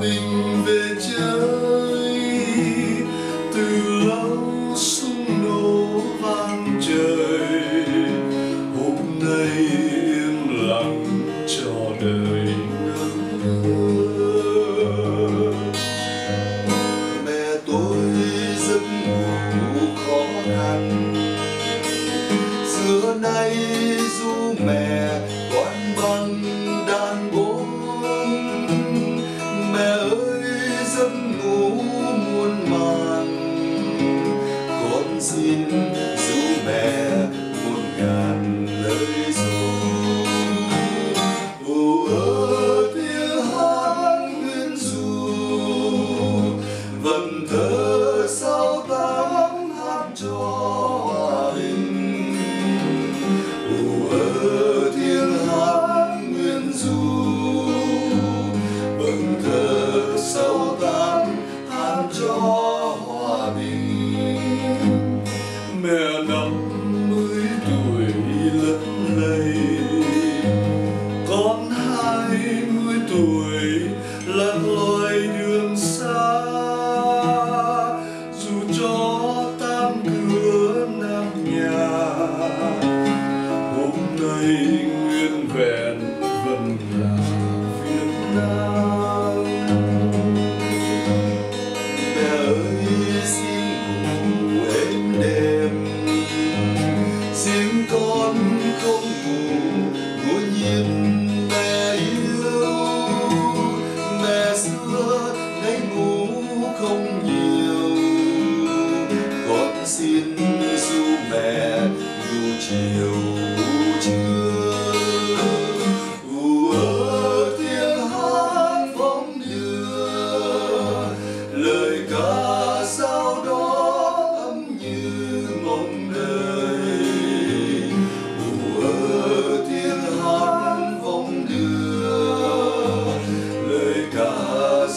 mình về chơi, từ lâu súng nổ vang trời, hôm nay im lặng cho đời ngơ. Mẹ tôi giấc ngủ khó khăn, xưa nay ru mẹ quán băng đàn bông. Mẹ ơi giấc ngủ muôn màn, con xin ru mẹ muôn ngàn lời ru. Tiếng hát nguyên ru vần thơ sau tháng hát cho hòa bình. Tiếng hát nguyên ru vần thơ sau tháng hát cho hòa bình. Mẹ 50 tuổi lấp lầy, con 20 tuổi lạc loài đường xa. Dù cho tam cửa năm nhà, hôm nay nguyên vẹn vẫn là Việt Nam. Mẹ ơi xin ngủ êm đêm, xin con không ngủ nhiên mẹ yêu. Mẹ xưa ngày ngủ không nhiều, con xin ru mẹ dù chiều trưa. Tiếng hát phóng đưa, lời ca sao đó ấm như mong đời. Tiếng hát phóng đưa, lời ca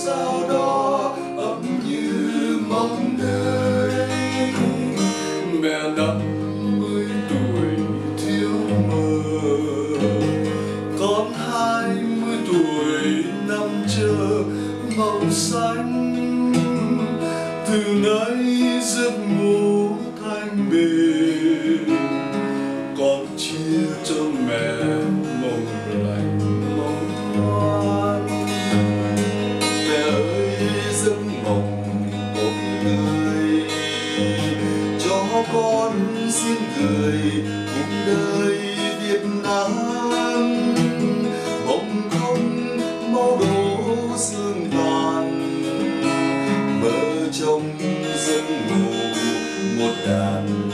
sao đó ấm như mong đời. Mẹ 50 tuổi thiếu mơ, con 20 tuổi nằm chờ màu xanh. Từ nay giấc ngủ thanh bình, con chia cho mẹ mộng lành mộng ngoan. Mẹ ơi giấc mộng một người, cho con xin gửi cuộc đời Việt Nam. Mộng không mau đổ sương tàn, mơ trong giấc ngủ một đàn